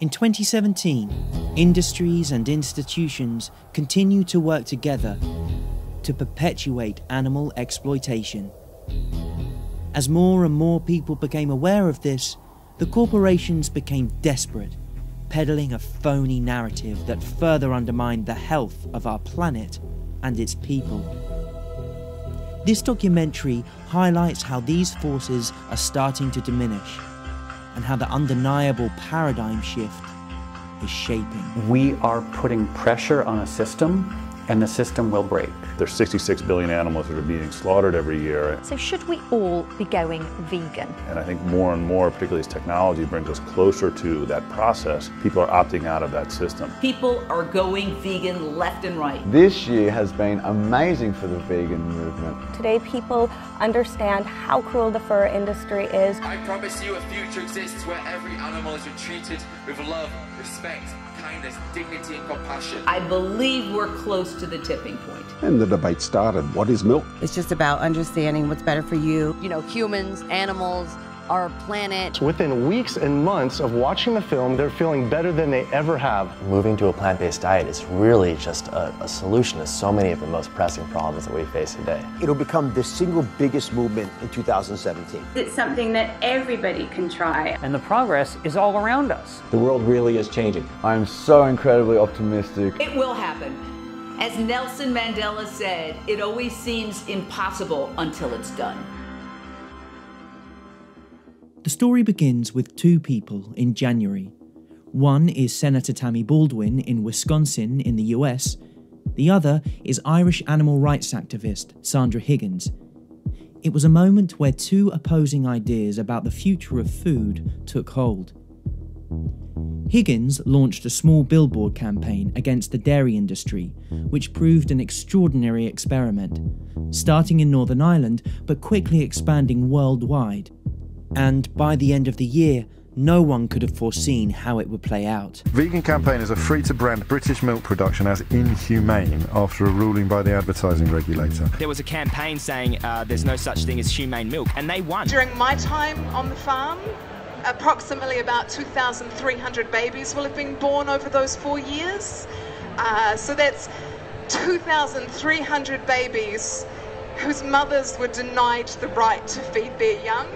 In 2017, industries and institutions continue to work together to perpetuate animal exploitation. As more and more people became aware of this, the corporations became desperate, peddling a phony narrative that further undermined the health of our planet and its people. This documentary highlights how these forces are starting to diminish and how the undeniable paradigm shift is shaping. We are putting pressure on a system, and the system will break. There's 66 billion animals that are being slaughtered every year. So should we all be going vegan? And I think more and more, particularly as technology brings us closer to that process, people are opting out of that system. People are going vegan left and right. This year has been amazing for the vegan movement. Today people understand how cruel the fur industry is. I promise you a future exists where every animal is treated with love, respect, kindness, dignity and compassion. I believe we're close to the tipping point. And the debate started. What is milk? It's just about understanding what's better for you. You know, humans, animals, our planet. Within weeks and months of watching the film, they're feeling better than they ever have. Moving to a plant-based diet is really just a solution to so many of the most pressing problems that we face today. It'll become the single biggest movement in 2017. It's something that everybody can try. And the progress is all around us. The world really is changing. I'm so incredibly optimistic. It will happen. As Nelson Mandela said, it always seems impossible until it's done. The story begins with two people in January. One is Senator Tammy Baldwin in Wisconsin in the US. The other is Irish animal rights activist Sandra Higgins. It was a moment where two opposing ideas about the future of food took hold. Higgins launched a small billboard campaign against the dairy industry, which proved an extraordinary experiment, starting in Northern Ireland but quickly expanding worldwide. And by the end of the year, no one could have foreseen how it would play out. Vegan campaigners are free to brand British milk production as inhumane after a ruling by the advertising regulator. There was a campaign saying there's no such thing as humane milk, and they won. During my time on the farm, approximately about 2,300 babies will have been born over those 4 years. So that's 2,300 babies whose mothers were denied the right to feed their young.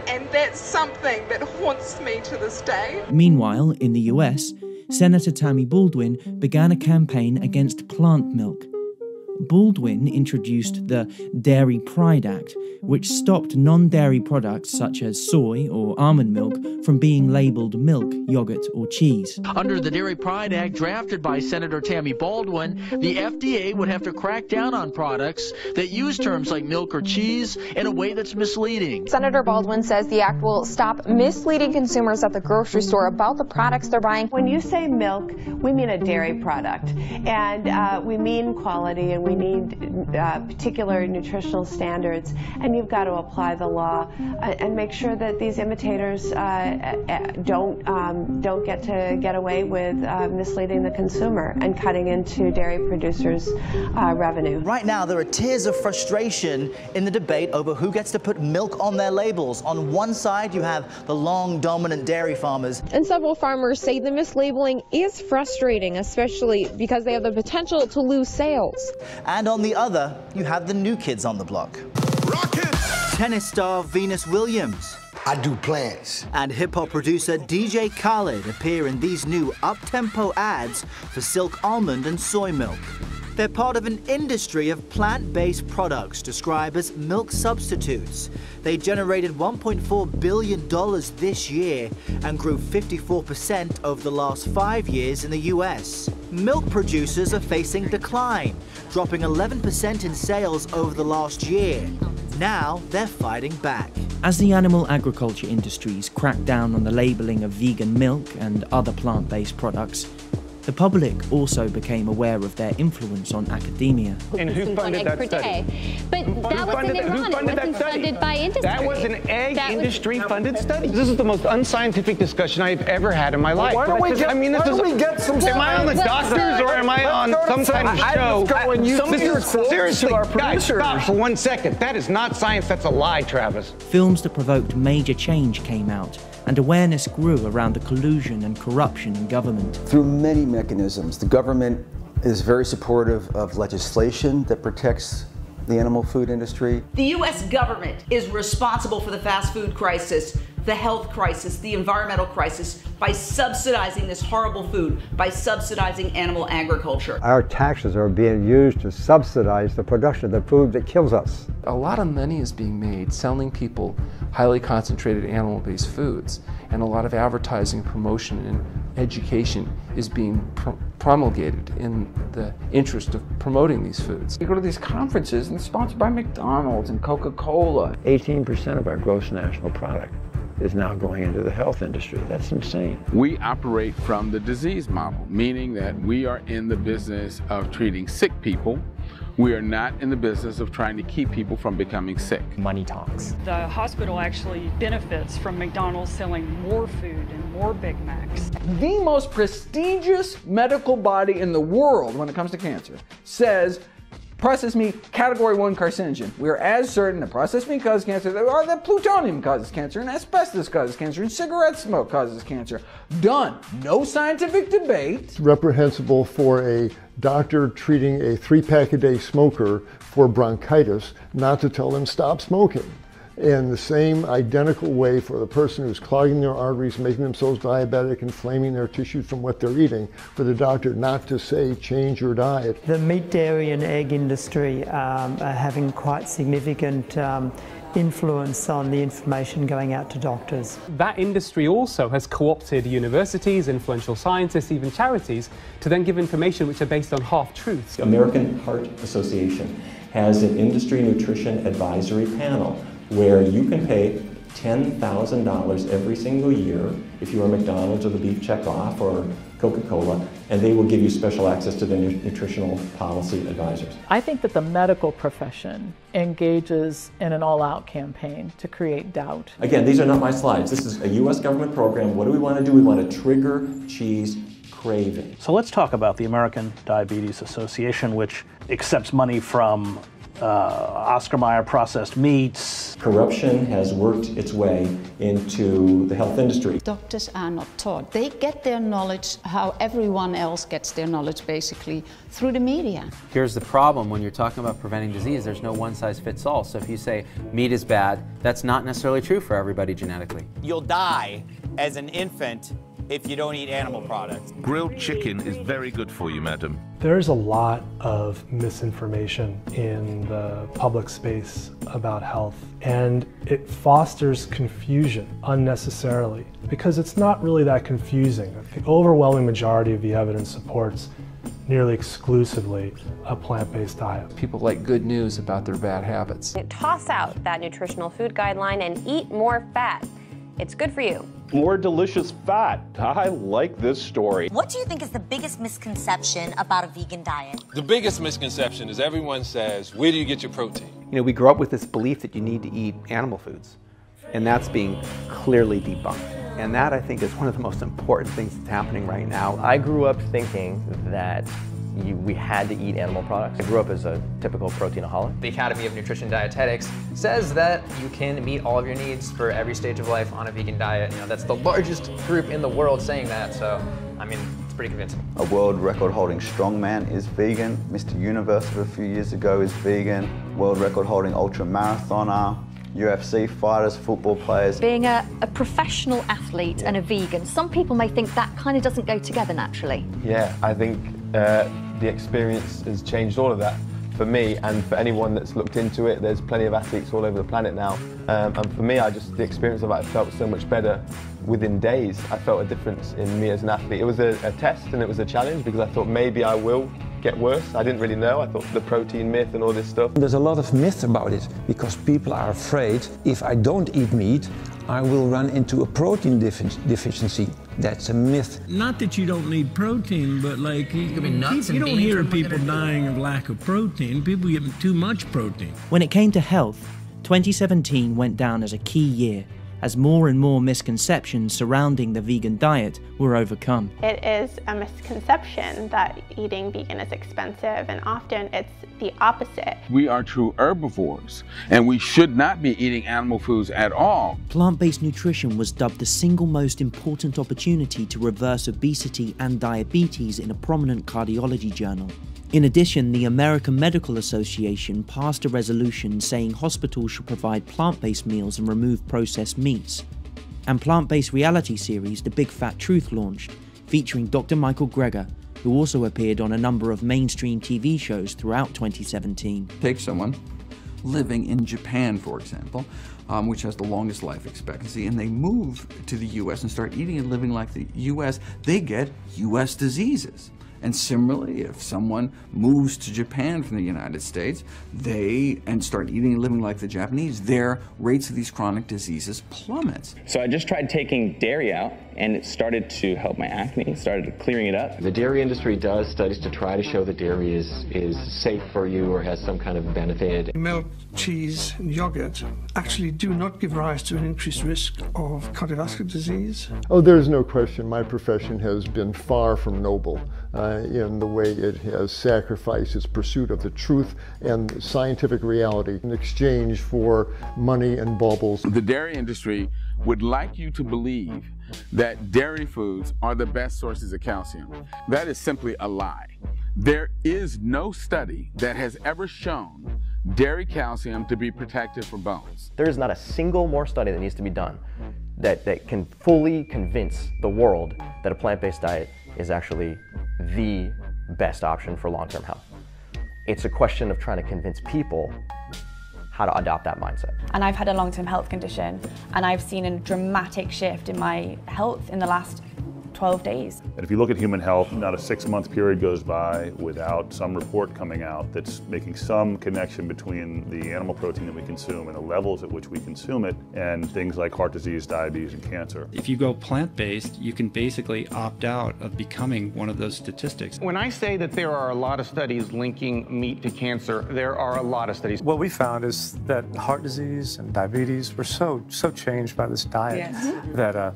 And that's something that haunts me to this day. Meanwhile, in the US, Senator Tammy Baldwin began a campaign against plant milk. Baldwin introduced the Dairy Pride Act, which stopped non-dairy products such as soy or almond milk from being labelled milk, yogurt or cheese. Under the Dairy Pride Act drafted by Senator Tammy Baldwin, the FDA would have to crack down on products that use terms like milk or cheese in a way that's misleading. Senator Baldwin says the act will stop misleading consumers at the grocery store about the products they're buying. When you say milk, we mean a dairy product, and we mean quality, and we need particular nutritional standards, and you've got to apply the law and make sure that these imitators don't get away with misleading the consumer and cutting into dairy producers' revenue. Right now, there are tears of frustration in the debate over who gets to put milk on their labels. On one side, you have the long, dominant dairy farmers. And several farmers say the mislabeling is frustrating, especially because they have the potential to lose sales. And on the other, you have the new kids on the block. Rocket! Tennis star Venus Williams. I do plants. And hip-hop producer DJ Khaled appear in these new up-tempo ads for Silk almond and soy milk. They're part of an industry of plant-based products described as milk substitutes. They generated $1.4 billion this year and grew 54% over the last 5 years in the US. Milk producers are facing decline, dropping 11% in sales over the last year. Now they're fighting back. As the animal agriculture industries crack down on the labelling of vegan milk and other plant-based products, The public also became aware of their influence on academia. And who funded that study? But that was in Iran. It wasn't funded by industry. That was an egg industry-funded study. This is the most unscientific discussion I've ever had in my life. Why don't we get, am I on the doctors or am I on some kind of show? Seriously, guys, stop for 1 second. That is not science, that's a lie, Travis. Films that provoked major change came out, and awareness grew around the collusion and corruption in government. Through many mechanisms, the government is very supportive of legislation that protects the animal food industry. The U.S. government is responsible for the fast food crisis, the health crisis, the environmental crisis, by subsidizing this horrible food, by subsidizing animal agriculture. Our taxes are being used to subsidize the production of the food that kills us. A lot of money is being made selling people highly concentrated animal-based foods, and a lot of advertising, promotion, and education is being promulgated in the interest of promoting these foods. You go to these conferences and it's sponsored by McDonald's and Coca-Cola. 18% of our gross national product is now going into the health industry. That's insane. We operate from the disease model, meaning that we are in the business of treating sick people. We are not in the business of trying to keep people from becoming sick. Money talks. The hospital actually benefits from McDonald's selling more food and more Big Macs. The most prestigious medical body in the world when it comes to cancer says processed meat, category 1 carcinogen. We're as certain that processed meat causes cancer that plutonium causes cancer, and asbestos causes cancer, and cigarette smoke causes cancer. Done. No scientific debate. It's reprehensible for a doctor treating a 3-pack-a-day smoker for bronchitis not to tell them stop smoking. And the same identical way for the person who's clogging their arteries, making themselves diabetic, inflaming their tissues from what they're eating, for the doctor not to say change your diet. The meat, dairy and egg industry are having quite significant influence on the information going out to doctors. That industry also has co-opted universities, influential scientists, even charities, to then give information which are based on half-truths. The American Heart Association has an industry nutrition advisory panel where you can pay $10,000 every single year if you're a McDonald's or the Beef Checkoff or Coca-Cola, and they will give you special access to the nutritional policy advisors. I think that the medical profession engages in an all-out campaign to create doubt. Again, these are not my slides. This is a U.S. government program. What do we want to do? We want to trigger cheese craving. So let's talk about the American Diabetes Association, which accepts money from Oscar Mayer processed meats. Corruption has worked its way into the health industry. Doctors are not taught. They get their knowledge how everyone else gets their knowledge, basically, through the media. Here's the problem when you're talking about preventing disease, there's no one-size-fits-all. So if you say meat is bad, that's not necessarily true for everybody genetically. You'll die as an infant if you don't eat animal products. Grilled chicken is very good for you, madam. There's a lot of misinformation in the public space about health, and it fosters confusion unnecessarily because it's not really that confusing. The overwhelming majority of the evidence supports nearly exclusively a plant-based diet. People like good news about their bad habits. Toss out that nutritional food guideline and eat more fat. It's good for you. More delicious fat. I like this story. What do you think is the biggest misconception about a vegan diet? The biggest misconception is everyone says, where do you get your protein? You know, we grew up with this belief that you need to eat animal foods, and that's being clearly debunked. And that, I think, is one of the most important things that's happening right now. I grew up thinking that we had to eat animal products. I grew up as a typical proteinaholic. The Academy of Nutrition Dietetics says that you can meet all of your needs for every stage of life on a vegan diet. You know, that's the largest group in the world saying that, so, I mean, it's pretty convincing. A world record holding strongman is vegan. Mr. Universe of a few years ago is vegan. World record holding ultra marathoner. UFC fighters, football players. Being a professional athlete and a vegan, some people may think that kind of doesn't go together naturally. Yeah, I think the experience has changed all of that for me and for anyone that's looked into it. There's plenty of athletes all over the planet now, and for me, the experience of it, I felt so much better within days. I felt a difference in me as an athlete. It was a test and it was a challenge because I thought maybe I will get worse. I didn't really know. I thought the protein myth and all this stuff. There's a lot of myth about it because people are afraid if I don't eat meat, I will run into a protein deficiency. That's a myth. Not that you don't need protein, but like you don't hear people dying of lack of protein. People getting too much protein. When it came to health, 2017 went down as a key year, as more and more misconceptions surrounding the vegan diet were overcome. It is a misconception that eating vegan is expensive, and often it's the opposite. We are true herbivores, and we should not be eating animal foods at all. Plant-based nutrition was dubbed the single most important opportunity to reverse obesity and diabetes in a prominent cardiology journal. In addition, the American Medical Association passed a resolution saying hospitals should provide plant-based meals and remove processed meats. And plant-based reality series The Big Fat Truth launched, featuring Dr. Michael Greger, who also appeared on a number of mainstream TV shows throughout 2017. Take someone living in Japan, for example, which has the longest life expectancy, and they move to the US and start eating and living like the US, they get US diseases. And similarly, if someone moves to Japan from the United States, and start eating and living like the Japanese, their rates of these chronic diseases plummets. So I just tried taking dairy out, and it started to help my acne, started clearing it up. The dairy industry does studies to try to show that dairy is safe for you or has some kind of benefit. Milk, cheese, and yogurt actually do not give rise to an increased risk of cardiovascular disease. Oh, there's no question. My profession has been far from noble in the way it has sacrificed its pursuit of the truth and scientific reality in exchange for money and baubles. The dairy industry would like you to believe that dairy foods are the best sources of calcium. That is simply a lie. There is no study that has ever shown dairy calcium to be protective for bones. There is not a single more study that needs to be done that can fully convince the world that a plant-based diet is actually the best option for long-term health. It's a question of trying to convince people how to adopt that mindset. And I've had a long-term health condition, and I've seen a dramatic shift in my health in the last 12 days. And if you look at human health, not a 6-month period goes by without some report coming out that's making some connection between the animal protein that we consume and the levels at which we consume it and things like heart disease, diabetes, and cancer. If you go plant-based, you can basically opt out of becoming one of those statistics. When I say that there are a lot of studies linking meat to cancer, there are a lot of studies. What we found is that heart disease and diabetes were so changed by this diet that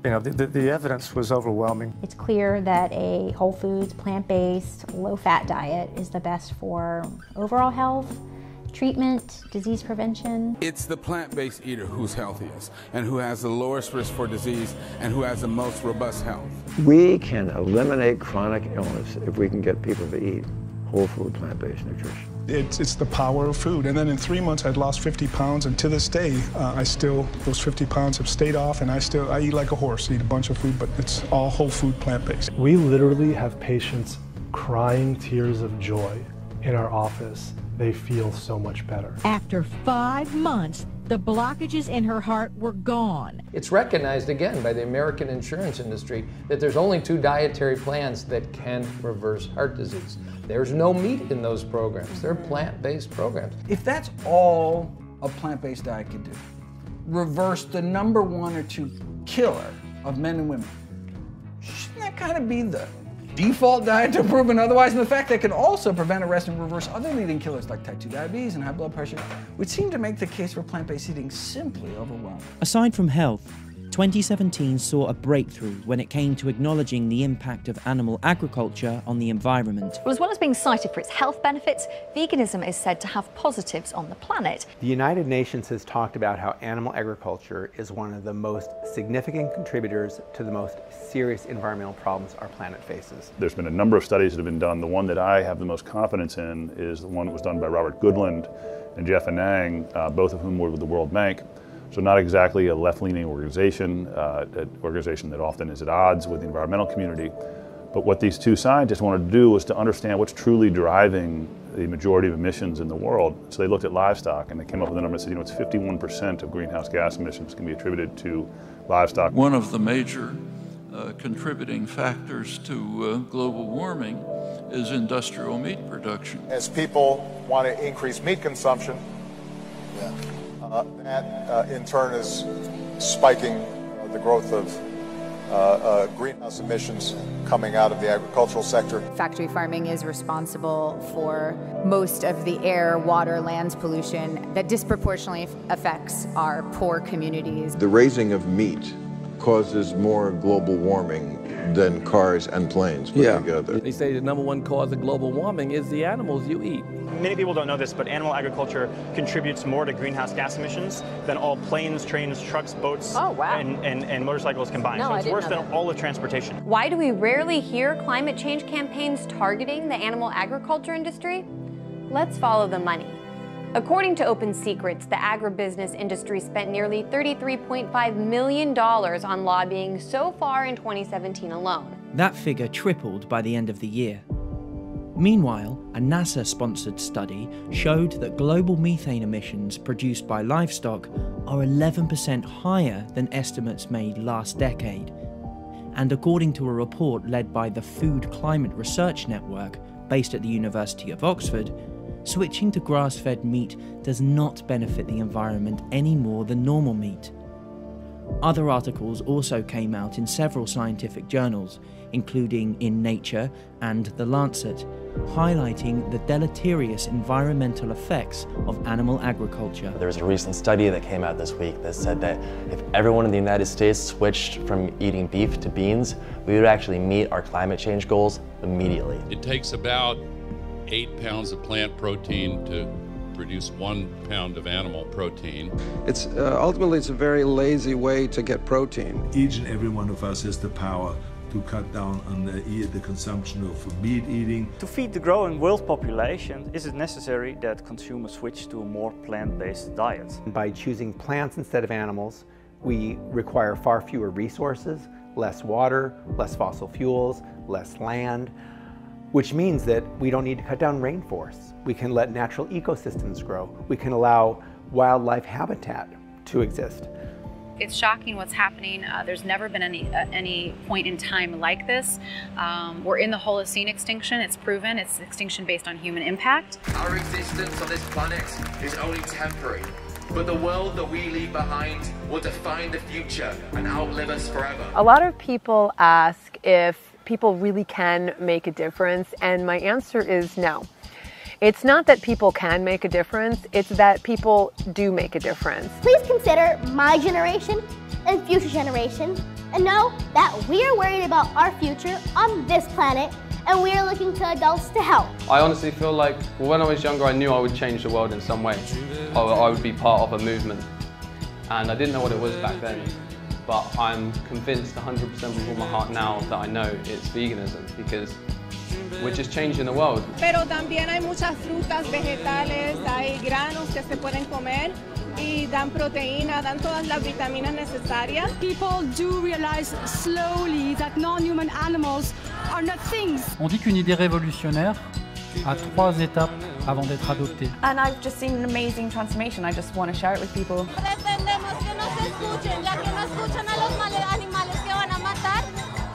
the evidence was overwhelming. It's clear that a whole foods, plant-based, low-fat diet is the best for overall health, treatment, disease prevention. It's the plant-based eater who's healthiest and who has the lowest risk for disease and who has the most robust health. We can eliminate chronic illness if we can get people to eat whole food, plant-based nutrition. It's the power of food. And then in 3 months, I'd lost 50 pounds, and to this day, those 50 pounds have stayed off, and I eat like a horse, eat a bunch of food, but it's all whole food, plant-based. We literally have patients crying tears of joy in our office. They feel so much better. After 5 months, the blockages in her heart were gone. It's recognized again by the American insurance industry that there's only 2 dietary plans that can reverse heart disease. There's no meat in those programs. They're plant-based programs. If that's all a plant-based diet could do, reverse the number 1 or 2 killer of men and women, shouldn't that kind of be the default diet to proven otherwise? And the fact that it can also prevent, arrest, and reverse other leading killers like type 2 diabetes and high blood pressure would seem to make the case for plant-based eating simply overwhelming. Aside from health, 2017 saw a breakthrough when it came to acknowledging the impact of animal agriculture on the environment. Well, as well as being cited for its health benefits, veganism is said to have positives on the planet. The United Nations has talked about how animal agriculture is one of the most significant contributors to the most serious environmental problems our planet faces. There's been a number of studies that have been done. The one that I have the most confidence in is the one that was done by Robert Goodland and Jeff Anang, both of whom were with the World Bank. So not exactly a left-leaning organization, an organization that often is at odds with the environmental community. But what these 2 scientists wanted to do was to understand what's truly driving the majority of emissions in the world. So they looked at livestock, and they came up with a number that said, it's 51% of greenhouse gas emissions can be attributed to livestock. One of the major contributing factors to global warming is industrial meat production. As people want to increase meat consumption, that in turn is spiking the growth of greenhouse emissions coming out of the agricultural sector. Factory farming is responsible for most of the air, water, land pollution that disproportionately affects our poor communities. The raising of meat causes more global warming than cars and planes put together. They say the #1 cause of global warming is the animals you eat. Many people don't know this, but animal agriculture contributes more to greenhouse gas emissions than all planes, trains, trucks, boats, and motorcycles combined. No, so it's I didn't worse know than that. all of transportation. Why do we rarely hear climate change campaigns targeting the animal agriculture industry? Let's follow the money. According to Open Secrets, the agribusiness industry spent nearly $33.5 million on lobbying so far in 2017 alone. That figure tripled by the end of the year. Meanwhile, a NASA-sponsored study showed that global methane emissions produced by livestock are 11% higher than estimates made last decade. And according to a report led by the Food Climate Research Network, based at the University of Oxford, switching to grass-fed meat does not benefit the environment any more than normal meat. Other articles also came out in several scientific journals, including in Nature and The Lancet, highlighting the deleterious environmental effects of animal agriculture. There was a recent study that came out this week that said that if everyone in the United States switched from eating beef to beans, we would actually meet our climate change goals immediately. It takes about 8 pounds of plant protein to produce 1 pound of animal protein. It's ultimately it's a very lazy way to get protein. Each and every one of us has the power to cut down on the consumption of meat eating. To feed the growing world population, is it necessary that consumers switch to a more plant-based diet? By choosing plants instead of animals, we require far fewer resources, less water, less fossil fuels, less land, which means that we don't need to cut down rainforests. We can let natural ecosystems grow. We can allow wildlife habitat to exist. It's shocking what's happening. There's never been any point in time like this. We're in the Holocene extinction. It's proven. It's extinction based on human impact. Our existence on this planet is only temporary, but the world that we leave behind will define the future and outlive us forever. A lot of people ask if people really can make a difference, and my answer is no. It's not that people can make a difference, it's that people do make a difference. Please consider my generation and future generations and know that we are worried about our future on this planet and we are looking to adults to help. I honestly feel like, well, when I was younger I knew I would change the world in some way. I would be part of a movement, and I didn't know what it was back then. But I'm convinced 100% with all my heart now that I know it's veganism, because we're just changing the world. Pero también hay muchas frutas, vegetales, hay granos que se pueden comer y dan proteína, dan todas las vitaminas necesarias. People do realize slowly that non-human animals are not things. On dit qu'une idée révolutionnaire a 3 étapes avant d'être adoptée. And I've just seen an amazing transformation. I just want to share it with people. Pretendemos que nos escuchen, ya que no escuchan a los animales que van a matar,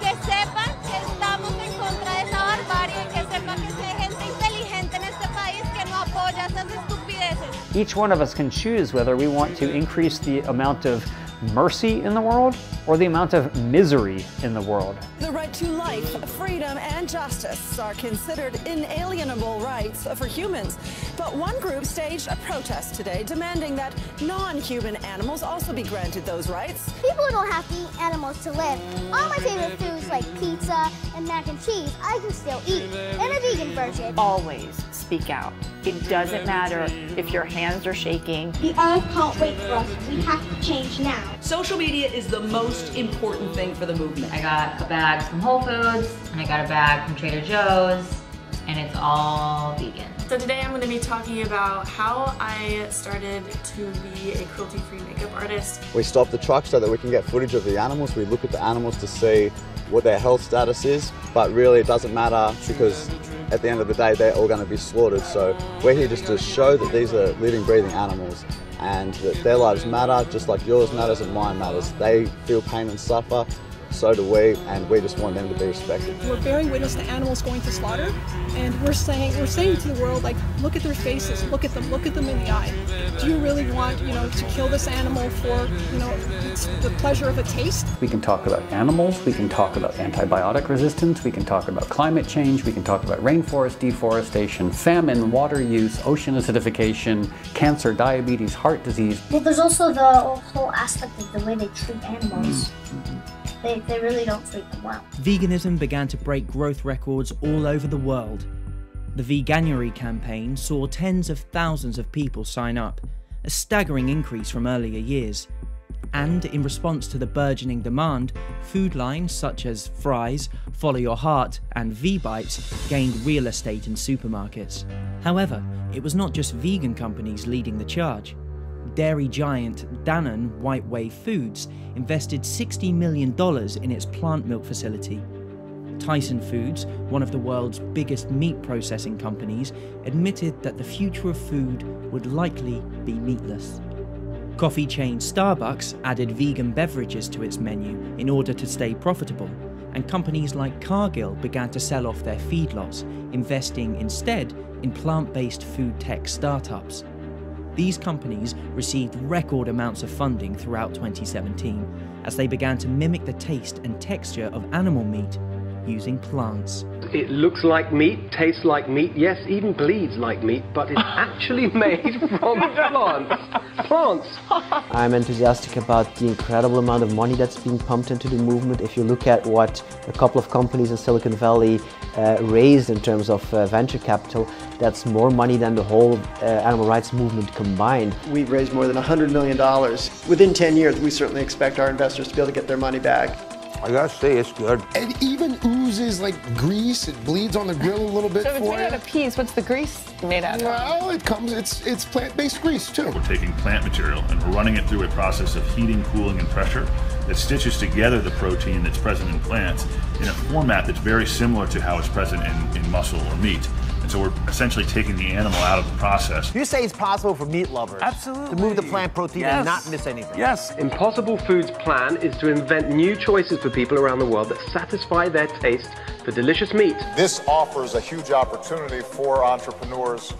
que sepan que estamos en contra de esa barbarie, que sepan que hay gente inteligente en este país que no apoya esas estupideces. Each one of us can choose whether we want to increase the amount of mercy in the world or the amount of misery in the world. The right to life, freedom, and justice are considered inalienable rights for humans. But one group staged a protest today demanding that non-human animals also be granted those rights. People don't have to eat animals to live. All my favorite foods like pizza and mac and cheese, I can still eat in a vegan version. Always speak out. It doesn't matter if your hands are shaking. The earth can't wait for us. We have to change now. Social media is the most important thing for the movement. I got a bag from Whole Foods, and I got a bag from Trader Joe's, and it's all vegan. So today I'm going to be talking about how I started to be a cruelty-free makeup artist. We stop the truck so that we can get footage of the animals. We look at the animals to see what their health status is, but really it doesn't matter because at the end of the day they're all going to be slaughtered. So we're here just to show that these are living, breathing animals and that their lives matter just like yours matters and mine matters. They feel pain and suffer so do we, and we just want them to be respected. We're bearing witness to animals going to slaughter, and we're saying to the world, like, look at their faces, look at them in the eye. Do you really want, to kill this animal for, the pleasure of a taste? We can talk about animals, we can talk about antibiotic resistance, we can talk about climate change, we can talk about rainforest deforestation, famine, water use, ocean acidification, cancer, diabetes, heart disease. Well, there's also the whole aspect of the way they treat animals. They really don't treat them well. Veganism began to break growth records all over the world. The Veganuary campaign saw tens of thousands of people sign up, a staggering increase from earlier years. And in response to the burgeoning demand, food lines such as Fry's, Follow Your Heart and V-Bites gained real estate in supermarkets. However, it was not just vegan companies leading the charge. Dairy giant Danone White Wave Foods invested $60 million in its plant milk facility. Tyson Foods, one of the world's biggest meat processing companies, admitted that the future of food would likely be meatless. Coffee chain Starbucks added vegan beverages to its menu in order to stay profitable, and companies like Cargill began to sell off their feedlots, investing instead in plant-based food tech startups. These companies received record amounts of funding throughout 2017 as they began to mimic the taste and texture of animal meat using plants. It looks like meat, tastes like meat, yes, even bleeds like meat, but it's actually made from plants. I'm enthusiastic about the incredible amount of money that's being pumped into the movement. If you look at what a couple of companies in Silicon Valley raised in terms of venture capital, that's more money than the whole animal rights movement combined. We've raised more than $100 million. Within 10 years, we certainly expect our investors to be able to get their money back. I gotta say, it's good. It even oozes like grease. It bleeds on the grill a little bit. So if it's made out of peas, what's the grease made out of? Well, it's plant-based grease too. We're taking plant material and we're running it through a process of heating, cooling, and pressure that stitches together the protein that's present in plants in a format that's very similar to how it's present in muscle or meat. And so we're essentially taking the animal out of the process. You say it's possible for meat lovers to move the plant protein and not miss anything. Yes. Impossible Foods' plan is to invent new choices for people around the world that satisfy their taste for delicious meat. This offers a huge opportunity for entrepreneurs,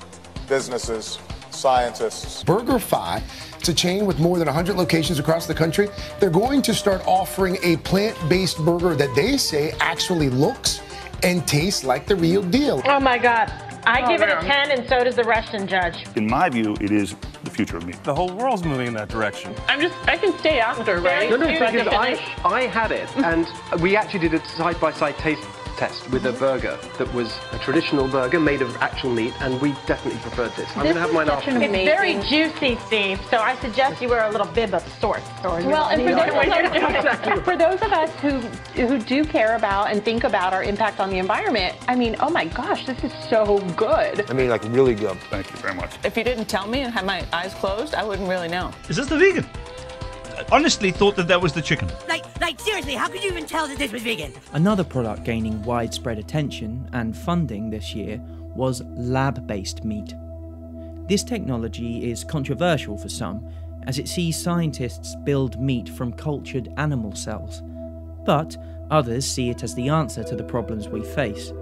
businesses, scientists. BurgerFi, it's a chain with more than 100 locations across the country. They're going to start offering a plant-based burger that they say actually looks and tastes like the real deal. Oh my God. I give it a 10 and so does the Russian judge. In my view, it is the future of meat. The whole world's moving in that direction. I can stay after, right? No, because I had it, and we actually did a side-by-side taste test with a burger that was a traditional burger made of actual meat, and we definitely preferred this. I'm going to have mine after. It's very juicy, Steve, so I suggest you wear a little bib of sorts. Well, and for those of us who do care about and think about our impact on the environment, I mean, oh my gosh, this is so good. I mean, like really good. Thank you very much. If you didn't tell me and had my eyes closed, I wouldn't really know. Is this the vegan? I honestly thought that was the chicken. Like seriously, how could you even tell that this was vegan? Another product gaining widespread attention and funding this year was lab-based meat. This technology is controversial for some, as it sees scientists build meat from cultured animal cells. But others see it as the answer to the problems we face.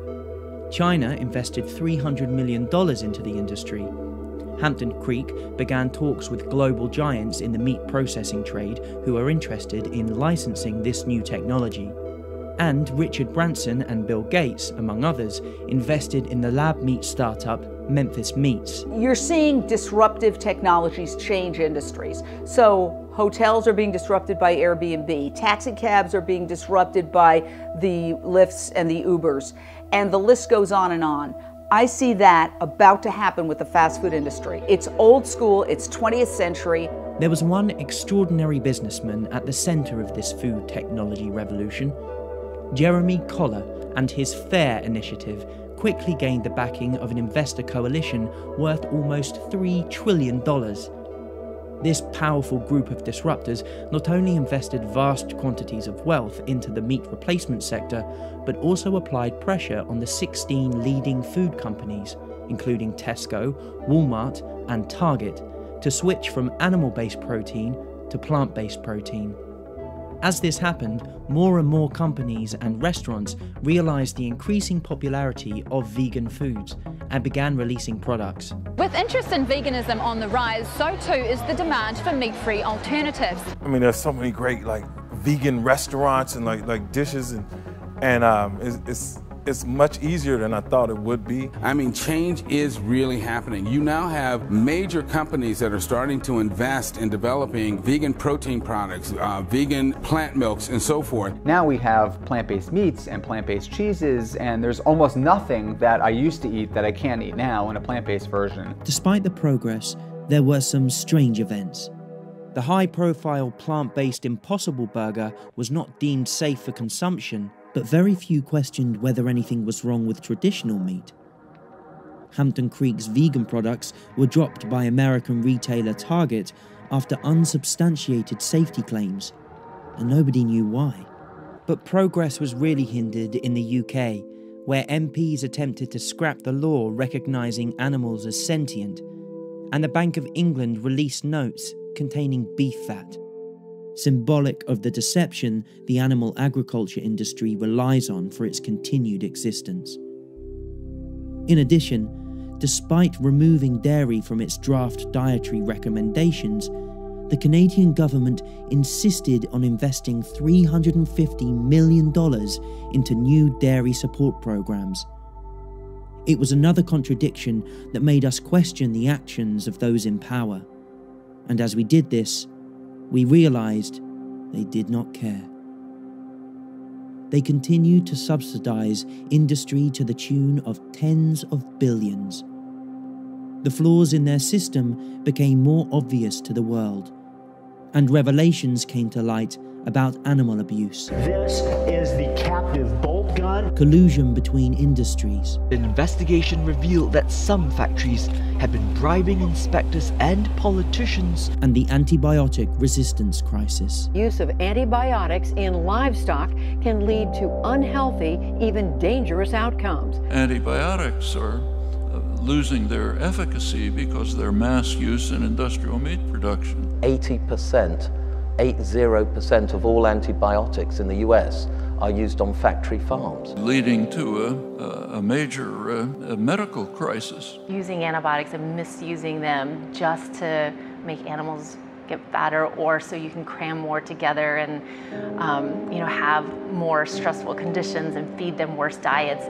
China invested $300 million into the industry. Hampton Creek began talks with global giants in the meat processing trade who are interested in licensing this new technology. And Richard Branson and Bill Gates, among others, invested in the lab meat startup Memphis Meats. You're seeing disruptive technologies change industries. So hotels are being disrupted by Airbnb, taxi cabs are being disrupted by the Lyfts and the Ubers, and the list goes on and on. I see that about to happen with the fast food industry. It's old school, it's 20th century. There was one extraordinary businessman at the center of this food technology revolution. Jeremy Coller and his FAIR initiative quickly gained the backing of an investor coalition worth almost $3 trillion. This powerful group of disruptors not only invested vast quantities of wealth into the meat replacement sector, but also applied pressure on the 16 leading food companies, including Tesco, Walmart, and Target, to switch from animal-based protein to plant-based protein. As this happened, more and more companies and restaurants realised the increasing popularity of vegan foods and began releasing products. With interest in veganism on the rise, so too is the demand for meat-free alternatives. I mean, there's so many great vegan restaurants and like dishes, and it's much easier than I thought it would be. I mean, change is really happening. You now have major companies that are starting to invest in developing vegan protein products, vegan plant milks, and so forth. Now we have plant-based meats and plant-based cheeses, and there's almost nothing that I used to eat that I can't eat now in a plant-based version. Despite the progress, there were some strange events. The high-profile plant-based Impossible Burger was not deemed safe for consumption, but very few questioned whether anything was wrong with traditional meat. Hampton Creek's vegan products were dropped by American retailer Target after unsubstantiated safety claims, and nobody knew why. But progress was really hindered in the UK, where MPs attempted to scrap the law recognising animals as sentient, and the Bank of England released notes containing beef fat, symbolic of the deception the animal agriculture industry relies on for its continued existence. In addition, despite removing dairy from its draft dietary recommendations, the Canadian government insisted on investing $350 million into new dairy support programs. It was another contradiction that made us question the actions of those in power. And as we did this, we realised they did not care. They continued to subsidise industry to the tune of tens of billions. The flaws in their system became more obvious to the world, and revelations came to light about animal abuse. This is the captive bolt gun. Collusion between industries. The investigation revealed that some factories had been bribing inspectors and politicians. And the antibiotic resistance crisis. Use of antibiotics in livestock can lead to unhealthy, even dangerous outcomes. Antibiotics are losing their efficacy because of their mass use in industrial meat production. 80% of all antibiotics in the US are used on factory farms. Leading to a major medical crisis. Using antibiotics and misusing them just to make animals get fatter, or so you can cram more together and have more stressful conditions and feed them worse diets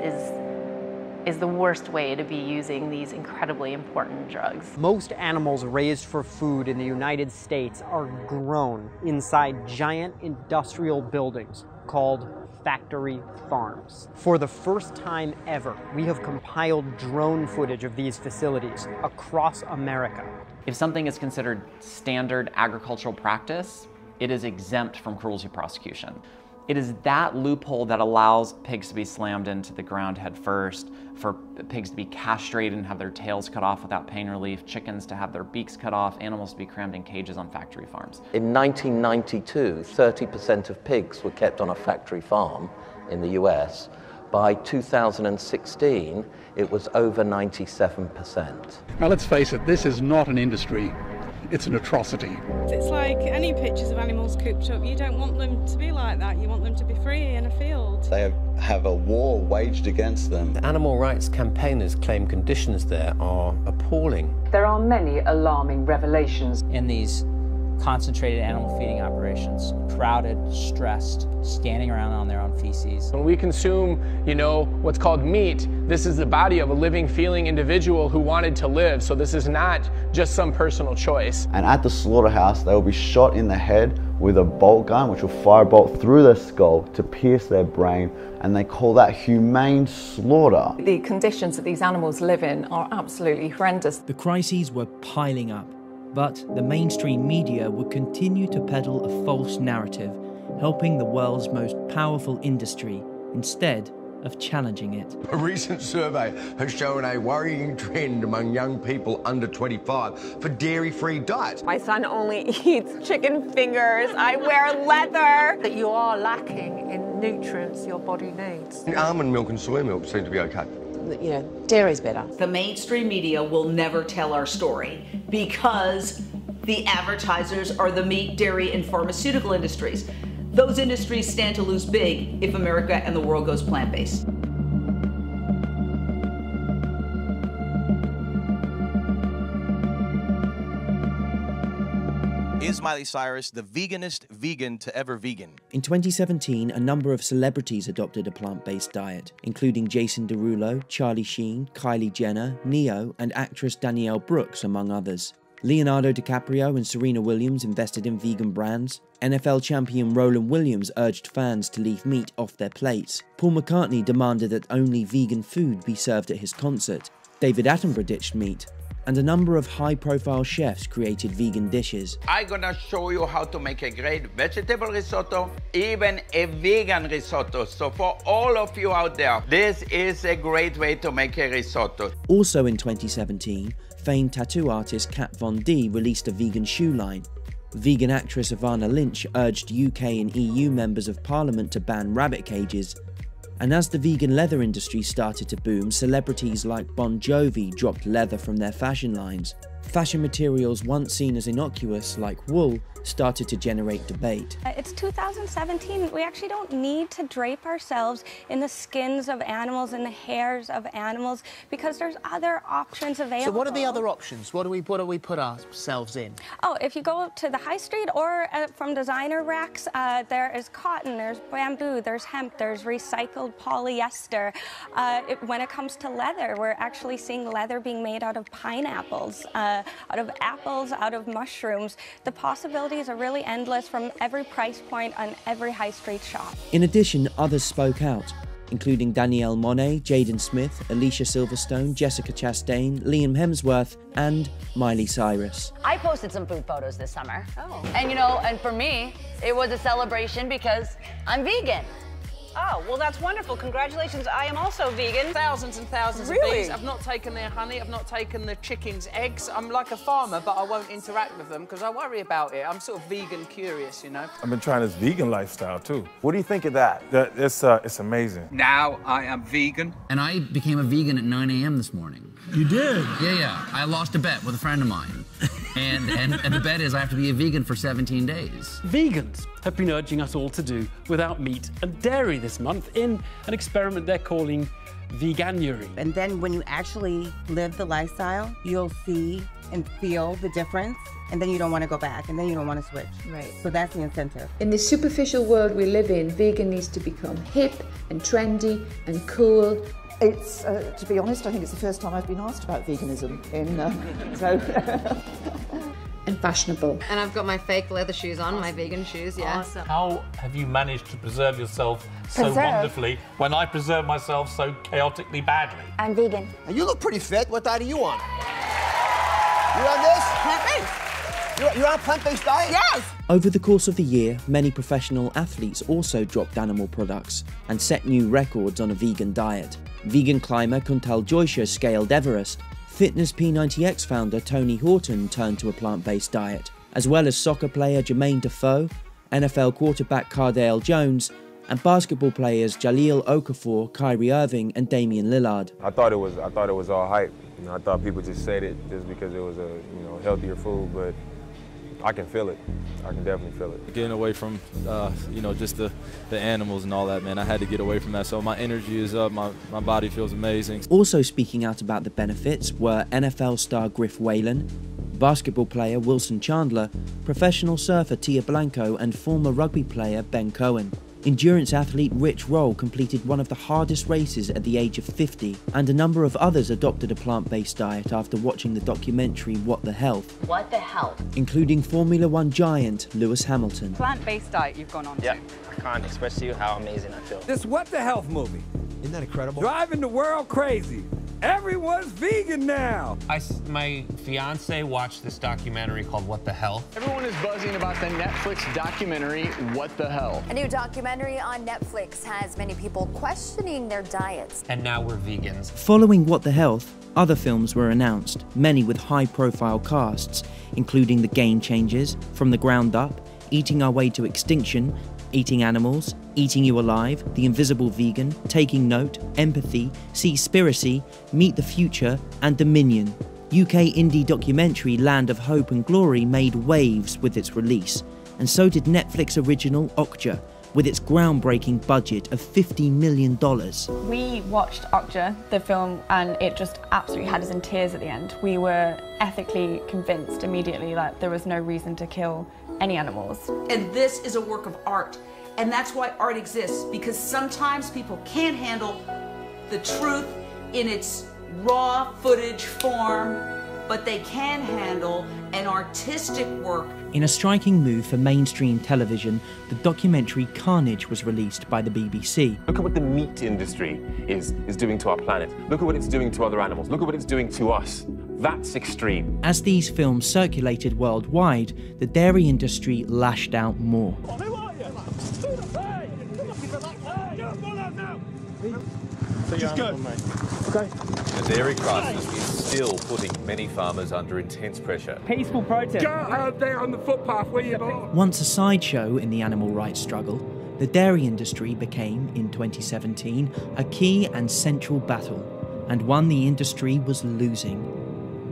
is the worst way to be using these incredibly important drugs. Most animals raised for food in the United States are grown inside giant industrial buildings called factory farms. For the first time ever, we have compiled drone footage of these facilities across America. If something is considered standard agricultural practice, it is exempt from cruelty prosecution. It is that loophole that allows pigs to be slammed into the ground head first, for pigs to be castrated and have their tails cut off without pain relief, chickens to have their beaks cut off, animals to be crammed in cages on factory farms. In 1992, 30% of pigs were kept on a factory farm in the US. By 2016, it was over 97%. Now let's face it, this is not an industry. It's an atrocity. It's like any pictures of animals cooped up. You don't want them to be like that. You want them to be free in a field. They have a war waged against them. The animal rights campaigners claim conditions there are appalling. There are many alarming revelations. In these concentrated animal feeding operations, crowded, stressed, standing around on their own feces. When we consume, what's called meat, this is the body of a living, feeling individual who wanted to live. So this is not just some personal choice. And at the slaughterhouse, they will be shot in the head with a bolt gun, which will fire a bolt through their skull to pierce their brain, and they call that humane slaughter. The conditions that these animals live in are absolutely horrendous. The crises were piling up, but the mainstream media would continue to peddle a false narrative, helping the world's most powerful industry instead of challenging it. A recent survey has shown a worrying trend among young people under 25 for dairy-free diets. My son only eats chicken fingers. I wear leather. That you are lacking in nutrients your body needs. Almond milk and soy milk seem to be okay. Dairy's better. The mainstream media will never tell our story because the advertisers are the meat, dairy, and pharmaceutical industries. Those industries stand to lose big if America and the world goes plant-based. Is Miley Cyrus the veganest vegan to ever vegan? In 2017, a number of celebrities adopted a plant-based diet, including Jason Derulo, Charlie Sheen, Kylie Jenner, Neo, and actress Danielle Brooks, among others. Leonardo DiCaprio and Serena Williams invested in vegan brands. NFL champion Roland Williams urged fans to leave meat off their plates. Paul McCartney demanded that only vegan food be served at his concert. David Attenborough ditched meat. And a number of high-profile chefs created vegan dishes. I'm gonna show you how to make a great vegetable risotto, even a vegan risotto. So for all of you out there, this is a great way to make a risotto. Also in 2017, famed tattoo artist Kat Von D released a vegan shoe line. Vegan actress Ivana Lynch urged UK and EU members of parliament to ban rabbit cages. And as the vegan leather industry started to boom, celebrities like Bon Jovi dropped leather from their fashion lines. Fashion materials once seen as innocuous, like wool, started to generate debate. It's 2017. We actually don't need to drape ourselves in the skins of animals and the hairs of animals because there's other options available. So what are the other options? What do we put ourselves in? Oh, if you go to the high street or from designer racks, there is cotton, there's bamboo, there's hemp, there's recycled polyester. When it comes to leather, we're actually seeing leather being made out of pineapples, out of apples, out of mushrooms. The possibilities are really endless from every price point on every high street shop. In addition, others spoke out, including Danielle Monet, Jaden Smith, Alicia Silverstone, Jessica Chastain, Liam Hemsworth, and Miley Cyrus. I posted some food photos this summer. Oh. And you know, and for me, it was a celebration because I'm vegan. Oh, well, that's wonderful. Congratulations. I am also vegan. Thousands and thousands of bees. I've not taken their honey. I've not taken the chickens' eggs. I'm like a farmer, but I won't interact with them because I worry about it. I'm sort of vegan curious, you know. I've been trying this vegan lifestyle, too. What do you think of that? It's amazing. Now I am vegan. And I became a vegan at 9 a.m. this morning. You did? Yeah. I lost a bet with a friend of mine. And the bet is I have to be a vegan for 17 days. Vegans have been urging us all to do without meat and dairy this month in an experiment they're calling Veganuary. And then when you actually live the lifestyle, you'll see and feel the difference, and then you don't want to go back, and then you don't want to switch. Right. So that's the incentive. In the superficial world we live in, vegan needs to become hip and trendy and cool. It's, to be honest, I think it's the first time I've been asked about veganism and fashionable. And I've got my fake leather shoes on, my vegan shoes, yeah. Awesome. How have you managed to preserve yourself so wonderfully when I preserve myself so chaotically badly? I'm vegan. You look pretty fit. What diet are you on? You on this? Plant-based. You're on a plant-based diet? Yes! Over the course of the year, many professional athletes also dropped animal products and set new records on a vegan diet. Vegan climber Kuntal Joysha scaled Everest. Fitness P90X founder Tony Horton turned to a plant-based diet, as well as soccer player Jermaine Defoe, NFL quarterback Cardale Jones, and basketball players Jahlil Okafor, Kyrie Irving, and Damian Lillard. I thought it was all hype. You know, I thought people just said it just because it was a healthier food, but I can feel it. I can definitely feel it. Getting away from, just the animals and all that, man. I had to get away from that. So my energy is up. My body feels amazing. Also speaking out about the benefits were NFL star Griff Whalen, basketball player Wilson Chandler, professional surfer Tia Blanco, and former rugby player Ben Cohen. Endurance athlete Rich Roll completed one of the hardest races at the age of 50, and a number of others adopted a plant-based diet after watching the documentary What the Health. What the Health? Including Formula One giant Lewis Hamilton. Plant-based diet you've gone on to. I can't express to you how amazing I feel. This What the Health movie. Isn't that incredible? Driving the world crazy. Everyone's vegan now. My fiance watched this documentary called What the Hell. Everyone is buzzing about the Netflix documentary, What the Hell. A new documentary on Netflix has many people questioning their diets. And now we're vegans. Following What the Health, other films were announced, many with high-profile casts, including The Game Changers, From the Ground Up, Eating Our Way to Extinction, Eating Animals, Eating You Alive, The Invisible Vegan, Taking Note, Empathy, Seaspiracy, Meet the Future, and Dominion. UK indie documentary Land of Hope and Glory made waves with its release, and so did Netflix original Okja, with its groundbreaking budget of $50 million. We watched Okja, the film, and it just absolutely had us in tears at the end. We were ethically convinced immediately that there was no reason to kill any animals. And this is a work of art. And that's why art exists, because sometimes people can't handle the truth in its raw footage form, but they can handle an artistic work. In a striking move for mainstream television, the documentary Carnage was released by the BBC. Look at what the meat industry is doing to our planet. Look at what it's doing to other animals. Look at what it's doing to us. That's extreme. As these films circulated worldwide, the dairy industry lashed out more. Just go. Okay. The dairy crisis is still putting many farmers under intense pressure. Peaceful protest. Go out there on the footpath where you belong. Once a sideshow in the animal rights struggle, the dairy industry became, in 2017, a key and central battle, and one the industry was losing.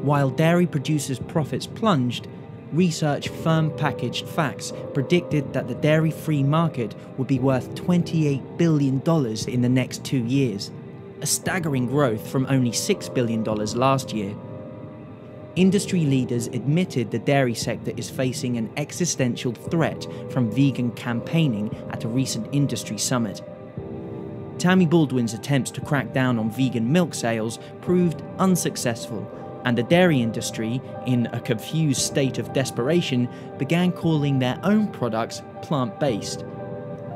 While dairy producers' profits plunged, research firm packaged facts predicted that the dairy-free market would be worth $28 billion in the next 2 years, a staggering growth from only $6 billion last year. Industry leaders admitted the dairy sector is facing an existential threat from vegan campaigning at a recent industry summit. Tammy Baldwin's attempts to crack down on vegan milk sales proved unsuccessful, and the dairy industry, in a confused state of desperation, began calling their own products plant-based.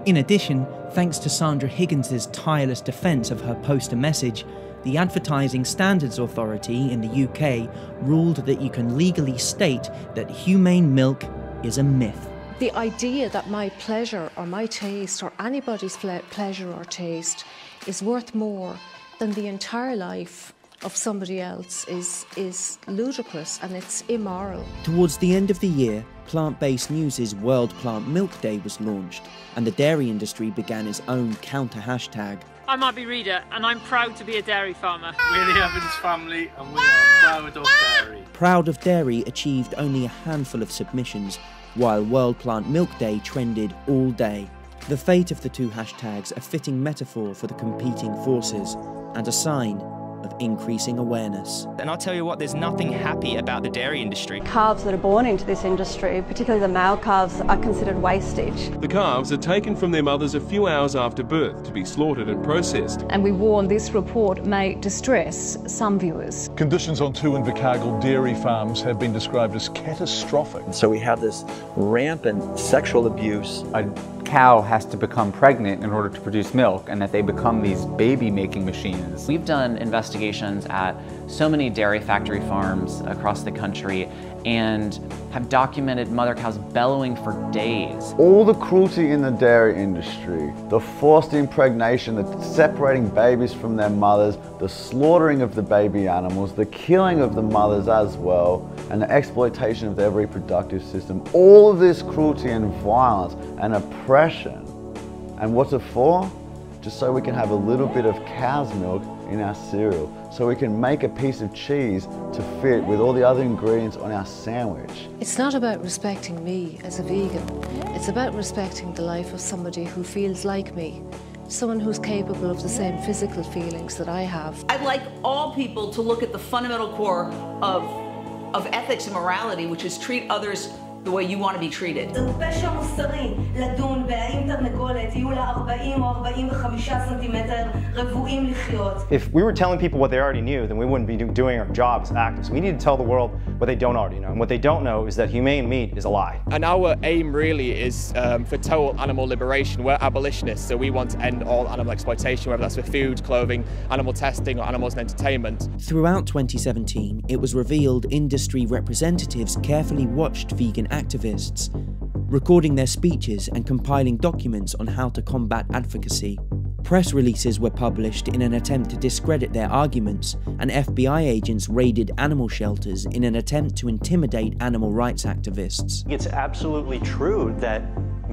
In addition, thanks to Sandra Higgins' tireless defence of her poster message, the Advertising Standards Authority in the UK ruled that you can legally state that humane milk is a myth. The idea that my pleasure or my taste or anybody's pleasure or taste is worth more than the entire life of somebody else is ludicrous, and it's immoral. Towards the end of the year, Plant-Based News' World Plant Milk Day was launched, and the dairy industry began its own counter hashtag. I'm Abby Reader, and I'm proud to be a dairy farmer. We're the Evans family, and we are proud of dairy. Proud of Dairy achieved only a handful of submissions, while World Plant Milk Day trended all day. The fate of the two hashtags a fitting metaphor for the competing forces, and a sign of increasing awareness. And I'll tell you what, there's nothing happy about the dairy industry. Calves that are born into this industry, particularly the male calves, are considered wastage. The calves are taken from their mothers a few hours after birth to be slaughtered and processed. And we warn this report may distress some viewers. Conditions on 2 Invercargill dairy farms have been described as catastrophic. So we have this rampant sexual abuse. A cow has to become pregnant in order to produce milk, and that they become these baby-making machines. We've done investigations at so many dairy factory farms across the country and have documented mother cows bellowing for days. All the cruelty in the dairy industry, the forced impregnation, the separating babies from their mothers, the slaughtering of the baby animals, the killing of the mothers as well, and the exploitation of their reproductive system, all of this cruelty and violence and oppression. And what's it for? Just so we can have a little bit of cow's milk in our cereal, so we can make a piece of cheese to fit with all the other ingredients on our sandwich. It's not about respecting me as a vegan. It's about respecting the life of somebody who feels like me, someone who's capable of the same physical feelings that I have. I'd like all people to look at the fundamental core of ethics and morality, which is treat others the way you want to be treated. If we were telling people what they already knew, then we wouldn't be doing our job as activists. We need to tell the world what they don't already know. And what they don't know is that humane meat is a lie. And our aim really is for total animal liberation. We're abolitionists, so we want to end all animal exploitation, whether that's for food, clothing, animal testing, or animals in entertainment. Throughout 2017, it was revealed industry representatives carefully watched vegan activists, recording their speeches and compiling documents on how to combat advocacy. Press releases were published in an attempt to discredit their arguments, and FBI agents raided animal shelters in an attempt to intimidate animal rights activists. It's absolutely true that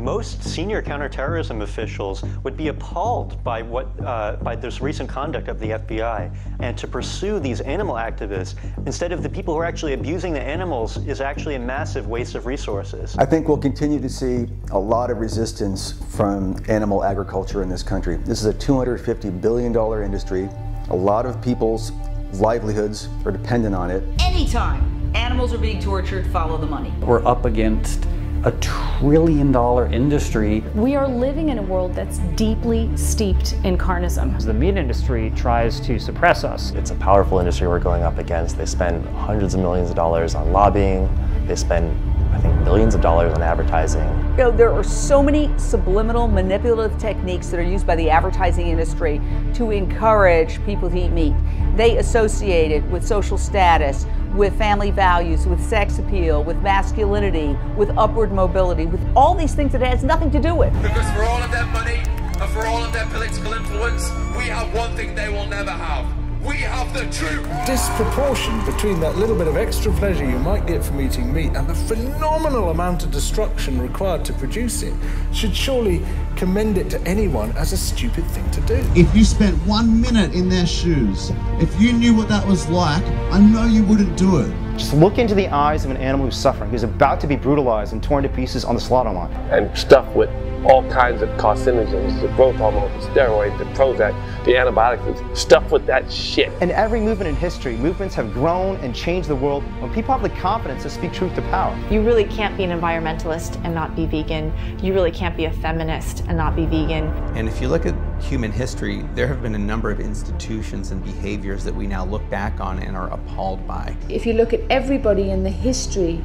Most senior counterterrorism officials would be appalled by by this recent conduct of the FBI, and to pursue these animal activists instead of the people who are actually abusing the animals is actually a massive waste of resources. I think we'll continue to see a lot of resistance from animal agriculture in this country. This is a $250 billion industry. A lot of people's livelihoods are dependent on it. Anytime animals are being tortured, follow the money. We're up against a $1 trillion industry. We are living in a world that's deeply steeped in carnism. The meat industry tries to suppress us. It's a powerful industry we're going up against. They spend hundreds of millions of dollars on lobbying. They spend, I think, millions of dollars on advertising. You know, there are so many subliminal, manipulative techniques that are used by the advertising industry to encourage people to eat meat. They associate it with social status, with family values, with sex appeal, with masculinity, with upward mobility, with all these things that it has nothing to do with. Because for all of their money and for all of their political influence, we have one thing they will never have. We have the truth. Disproportion between that little bit of extra pleasure you might get from eating meat and the phenomenal amount of destruction required to produce it should surely commend it to anyone as a stupid thing to do. If you spent 1 minute in their shoes, if you knew what that was like, I know you wouldn't do it. Just look into the eyes of an animal who's suffering, who's about to be brutalized and torn to pieces on the slaughter line. And stuffed with all kinds of carcinogens, the growth hormones, the steroids, the Prozac, the antibiotics, stuffed with that shit. In every movement in history, movements have grown and changed the world when people have the confidence to speak truth to power. You really can't be an environmentalist and not be vegan. You really can't be a feminist and not be vegan. And if you look at human history, there have been a number of institutions and behaviors that we now look back on and are appalled by. If you look at everybody in the history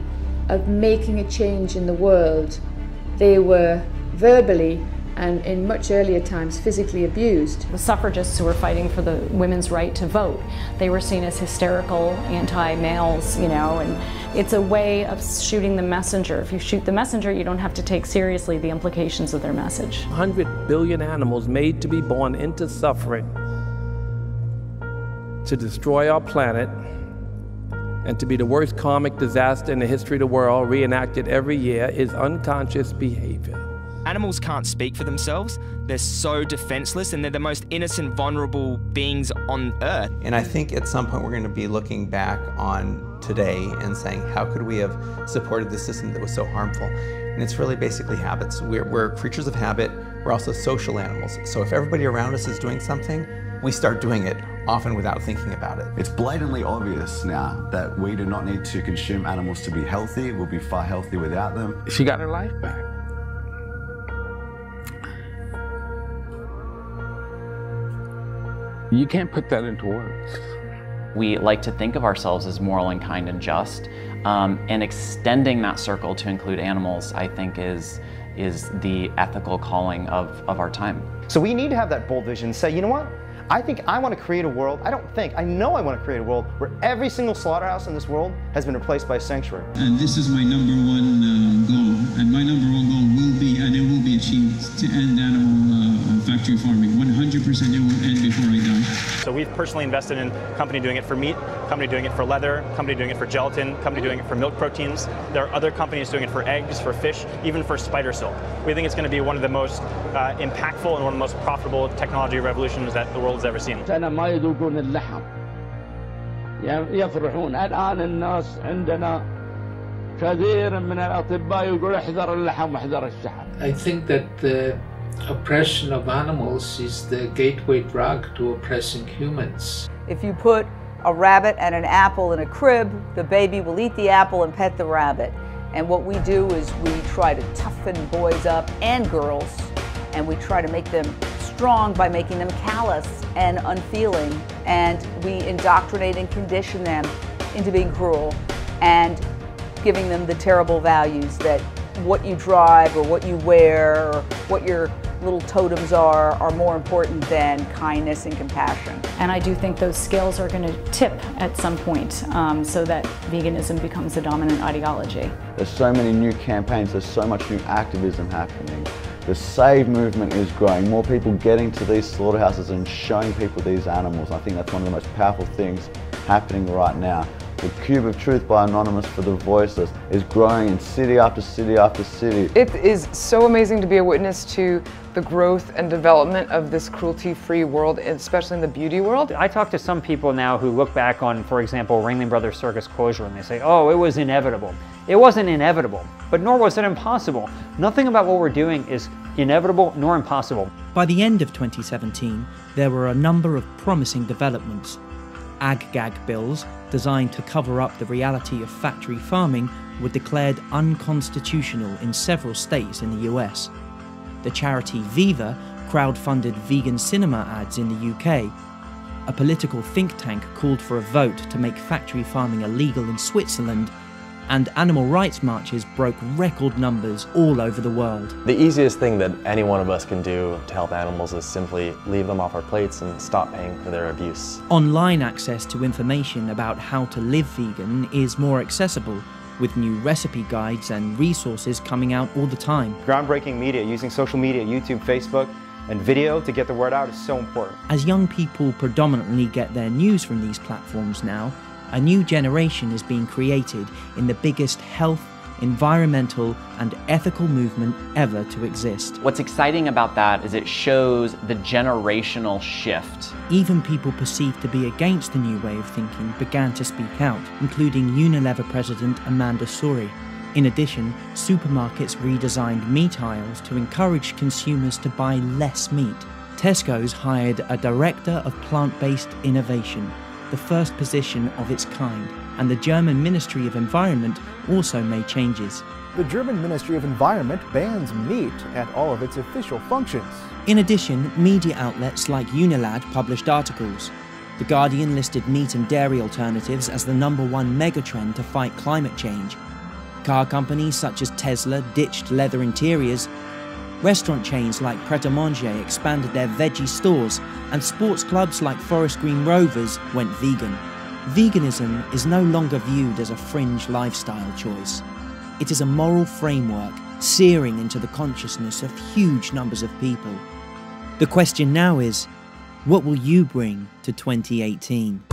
of making a change in the world, they were verbally and in much earlier times physically abused. The suffragists who were fighting for the women's right to vote, they were seen as hysterical, anti-males, you know, and it's a way of shooting the messenger. If you shoot the messenger, you don't have to take seriously the implications of their message. 100 billion animals made to be born into suffering to destroy our planet and to be the worst karmic disaster in the history of the world, reenacted every year, is unconscious behavior. Animals can't speak for themselves. They're so defenseless, and they're the most innocent, vulnerable beings on Earth. And I think at some point we're going to be looking back on today and saying, how could we have supported the system that was so harmful? And it's really basically habits. We're creatures of habit. We're also social animals. So if everybody around us is doing something, we start doing it, often without thinking about it. It's blatantly obvious now that we do not need to consume animals to be healthy. We'll be far healthier without them. She got her life back. You can't put that into words. We like to think of ourselves as moral and kind and just, and extending that circle to include animals, I think, is the ethical calling of our time. So we need to have that bold vision and say, you know what? I think I want to create a world, I know I want to create a world where every single slaughterhouse in this world has been replaced by a sanctuary. And this is my number one goal, and my number one goal will be, and it will be achieved, to end animal factory farming. 100% it will end before I die. So we've personally invested in a company doing it for meat, a company doing it for leather, a company doing it for gelatin, a company doing it for milk proteins. There are other companies doing it for eggs, for fish, even for spider silk. We think it's going to be one of the most impactful and one of the most profitable technology revolutions that the world's ever seen. أنا ما يذوقون اللحم يفرحون. الآن الناس عندنا كثير من الأطباء يقول احذر اللحم واحذر الشحم. I think that the oppression of animals is the gateway drug to oppressing humans. If you put a rabbit and an apple in a crib, the baby will eat the apple and pet the rabbit. And what we do is we try to toughen boys up and girls, and we try to make them strong by making them callous and unfeeling, and we indoctrinate and condition them into being cruel and giving them the terrible values that what you drive or what you wear or what your little totems are more important than kindness and compassion. And I do think those scales are going to tip at some point so that veganism becomes the dominant ideology. There's so many new campaigns, there's so much new activism happening. The Save movement is growing, more people getting to these slaughterhouses and showing people these animals. I think that's one of the most powerful things happening right now. The Cube of Truth by Anonymous for the Voiceless is growing in city after city after city. It is so amazing to be a witness to the growth and development of this cruelty-free world, especially in the beauty world. I talk to some people now who look back on, for example, Ringling Brothers Circus closure, and they say, oh, it was inevitable. It wasn't inevitable, but nor was it impossible. Nothing about what we're doing is inevitable nor impossible. By the end of 2017, there were a number of promising developments. Ag-gag bills, designed to cover up the reality of factory farming, were declared unconstitutional in several states in the US. The charity Viva crowdfunded vegan cinema ads in the UK. A political think tank called for a vote to make factory farming illegal in Switzerland, and animal rights marches broke record numbers all over the world. The easiest thing that any one of us can do to help animals is simply leave them off our plates and stop paying for their abuse. Online access to information about how to live vegan is more accessible, with new recipe guides and resources coming out all the time. Groundbreaking media, using social media, YouTube, Facebook, and video to get the word out is so important. As young people predominantly get their news from these platforms now, a new generation is being created in the biggest health, environmental, and ethical movement ever to exist. What's exciting about that is it shows the generational shift. Even people perceived to be against the new way of thinking began to speak out, including Unilever president Amanda Suri. In addition, supermarkets redesigned meat aisles to encourage consumers to buy less meat. Tesco's hired a director of plant-based innovation, the first position of its kind, and the German Ministry of Environment also made changes. The German Ministry of Environment bans meat at all of its official functions. In addition, media outlets like Unilad published articles. The Guardian listed meat and dairy alternatives as the #1 megatrend to fight climate change. Car companies such as Tesla ditched leather interiors. Restaurant chains like Pret a Manger expanded their veggie stores, and sports clubs like Forest Green Rovers went vegan. Veganism is no longer viewed as a fringe lifestyle choice. It is a moral framework searing into the consciousness of huge numbers of people. The question now is, what will you bring to 2018?